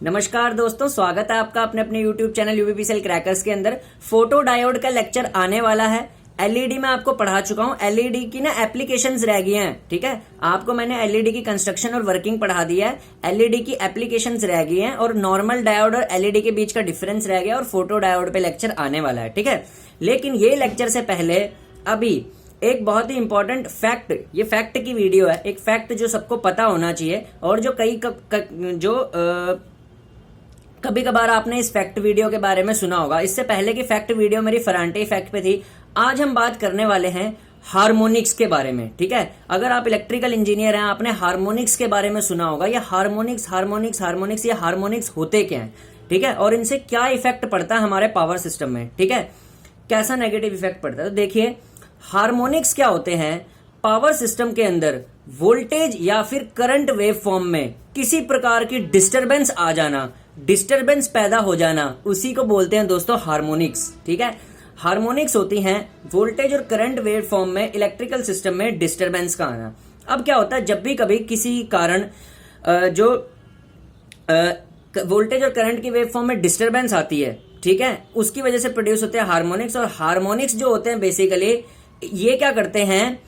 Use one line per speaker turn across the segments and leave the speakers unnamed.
नमस्कार दोस्तों, स्वागत है आपका अपने अपने YouTube चैनल यूपीपीसीएल क्रैकर्स के अंदर। फोटो डायोड का लेक्चर आने वाला है। एलईडी में आपको पढ़ा चुका हूं। एलईडी की ना एप्लीकेशंस रह गई हैं, ठीक है। आपको मैंने एलईडी की कंस्ट्रक्शन और वर्किंग पढ़ा दिया है। एलईडी की एप्लीकेशंस रह गई हैं और नॉर्मल डायोड और एलईडी के बीच का डिफरेंस रह गया और फोटो डायोड पे लेक्चर आने वाला है, ठीक है। लेकिन ये लेक्चर से पहले अभी एक बहुत ही इंपॉर्टेंट फैक्ट, ये फैक्ट की वीडियो है, एक फैक्ट जो सबको पता होना चाहिए और जो कभी कभार आपने इस फैक्ट वीडियो के बारे में सुना होगा। इससे पहले की फैक्ट वीडियो मेरी फरांटे फैक्ट पे थी। आज हम बात करने वाले हैं हार्मोनिक्स के बारे में, ठीक है। अगर आप इलेक्ट्रिकल इंजीनियर हैं, आपने हार्मोनिक्स के बारे में सुना होगा। ये हार्मोनिक्स ये हार्मोनिक्स होते क्या हैं, ठीक है, और इनसे क्या इफेक्ट पड़ता है हमारे पावर सिस्टम में, ठीक है, कैसा नेगेटिव इफेक्ट पड़ता है। तो देखिए, हार्मोनिक्स क्या होते हैं। पावर सिस्टम के अंदर वोल्टेज या फिर करंट वेव फॉर्म में किसी प्रकार की डिस्टरबेंस आ जाना, डिस्टरबेंस पैदा हो जाना, उसी को बोलते हैं दोस्तों हार्मोनिक्स, ठीक है। हार्मोनिक्स होती हैं वोल्टेज और करंट वेव फॉर्म में इलेक्ट्रिकल सिस्टम में डिस्टरबेंस का आना। अब क्या होता है, जब भी कभी किसी कारण जो वोल्टेज और करंट की वेव फॉर्म में डिस्टरबेंस आती है, ठीक है, उसकी वजह से प्रोड्यूस होते हैं हार्मोनिक्स। और हार्मोनिक्स जो होते हैं बेसिकली ये क्या करते हैं,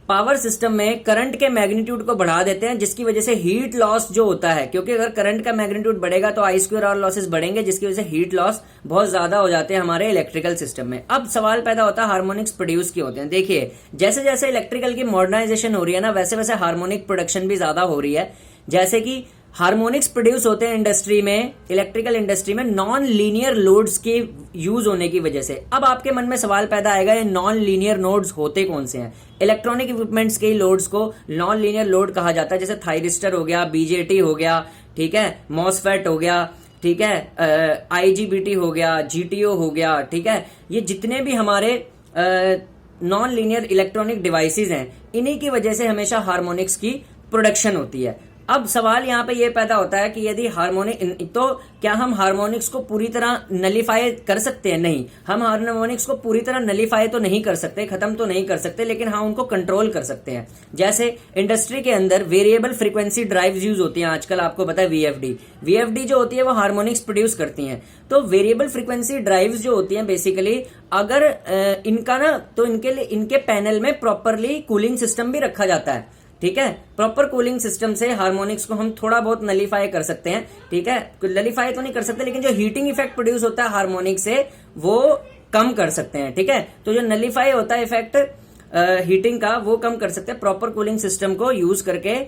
पावर सिस्टम में करंट के मैग्नीट्यूड को बढ़ा देते हैं, जिसकी वजह से हीट लॉस जो होता है, क्योंकि अगर करंट का मैग्नीट्यूड बढ़ेगा तो आई स्क्वायर आर लॉसेस बढ़ेंगे, जिसकी वजह से हीट लॉस बहुत ज्यादा हो जाते हैं हमारे इलेक्ट्रिकल सिस्टम में। अब सवाल पैदा होता है हार्मोनिक्स प्रोड्यूस क्यों होते हैं। देखिए, जैसे जैसे इलेक्ट्रिकल की मॉडर्नाइजेशन हो रही है ना, वैसे वैसे हार्मोनिक प्रोडक्शन भी ज्यादा हो रही है। जैसे कि हार्मोनिक्स प्रोड्यूस होते हैं इंडस्ट्री में, इलेक्ट्रिकल इंडस्ट्री में नॉन लीनियर लोड्स के यूज होने की वजह से। अब आपके मन में सवाल पैदा आएगा, ये नॉन लीनियर नोड्स होते कौन से हैं। इलेक्ट्रॉनिक इक्विपमेंट्स के लोड्स को नॉन लीनियर लोड कहा जाता है, जैसे थायरिस्टर हो गया, बीजेटी हो गया, ठीक है, मॉसफेट हो गया, ठीक है, आईजीबीटी हो गया, जीटीओ हो गया, ठीक है। ये जितने भी हमारे नॉन लीनियर इलेक्ट्रॉनिक डिवाइसेज हैं, इन्हीं की वजह से हमेशा हार्मोनिक्स की प्रोडक्शन होती है। अब सवाल यहाँ पे ये पैदा होता है कि यदि हार्मोनिक, तो क्या हम हार्मोनिक्स को पूरी तरह नलीफाई कर सकते हैं? नहीं, हम हार्मोनिक्स को पूरी तरह नलीफाई तो नहीं कर सकते, खत्म तो नहीं कर सकते, लेकिन हाँ उनको कंट्रोल कर सकते हैं। जैसे इंडस्ट्री के अंदर वेरिएबल फ्रीक्वेंसी ड्राइव्स यूज होती हैं आजकल, आपको पता है वीएफडी जो होती है वो हार्मोनिक्स प्रोड्यूस करती हैं। तो वेरिएबल फ्रीक्वेंसी ड्राइव्स जो होती हैं बेसिकली, अगर इनका ना, तो इनके पैनल में प्रॉपरली कूलिंग सिस्टम भी रखा जाता है, ठीक है। प्रॉपर कूलिंग सिस्टम से हार्मोनिक्स को हम थोड़ा बहुत नलीफाई कर सकते हैं, ठीक है। नलीफाई तो नहीं कर सकते, लेकिन जो हीटिंग इफेक्ट प्रोड्यूस होता है हार्मोनिक से वो कम कर सकते हैं, ठीक है। तो जो नलीफाई होता है इफेक्ट हीटिंग का, वो कम कर सकते हैं प्रॉपर कूलिंग सिस्टम को यूज करके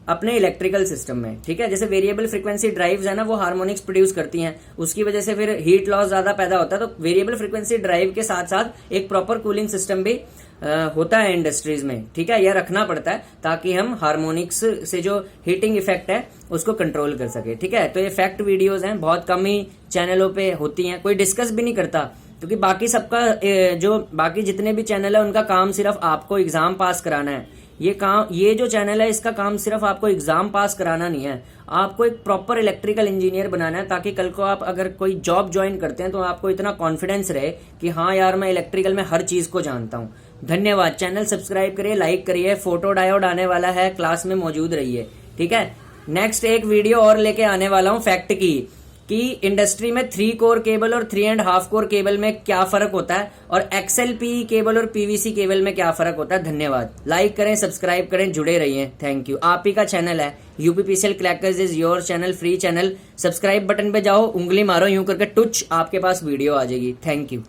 अपने इलेक्ट्रिकल सिस्टम में, ठीक है। जैसे वेरिएबल फ्रीक्वेंसी ड्राइव्स है ना, वो हार्मोनिक्स प्रोड्यूस करती हैं, उसकी वजह से फिर हीट लॉस ज्यादा पैदा होता है। तो वेरिएबल फ्रीक्वेंसी ड्राइव के साथ साथ एक प्रॉपर कूलिंग सिस्टम भी होता है इंडस्ट्रीज में, ठीक है। यह रखना पड़ता है ताकि हम हार्मोनिक्स से जो हीटिंग इफेक्ट है उसको कंट्रोल कर सके, ठीक है। तो ये फैक्ट वीडियोस हैं, बहुत कम ही चैनलों पे होती हैं, कोई डिस्कस भी नहीं करता, क्योंकि बाकी सबका जो बाकी जितने भी चैनल है उनका काम सिर्फ आपको एग्जाम पास कराना है। ये जो चैनल है, इसका काम सिर्फ आपको एग्जाम पास कराना नहीं है, आपको एक प्रॉपर इलेक्ट्रिकल इंजीनियर बनाना है, ताकि कल को आप अगर कोई जॉब ज्वाइन करते हैं तो आपको इतना कॉन्फिडेंस रहे कि हाँ यार, मैं इलेक्ट्रिकल में हर चीज को जानता हूँ। धन्यवाद। चैनल सब्सक्राइब करिए, लाइक करिए। फोटो डायोड आने वाला है, क्लास में मौजूद रहिए, ठीक है। नेक्स्ट एक वीडियो और लेके आने वाला हूँ फैक्ट की, कि इंडस्ट्री में 3 कोर केबल और 3.5 कोर केबल में क्या फर्क होता है, और XLPE केबल और PVC केबल में क्या फर्क होता है। धन्यवाद। लाइक करें, सब्सक्राइब करें, जुड़े रहिए। Thank you. आप ही का चैनल है, UPPCL crackers is your channel, free channel. Subscribe button पे जाओ, उंगली मारो यूं करके, टुच, आपके पास वीडियो आ जाएगी। Thank you.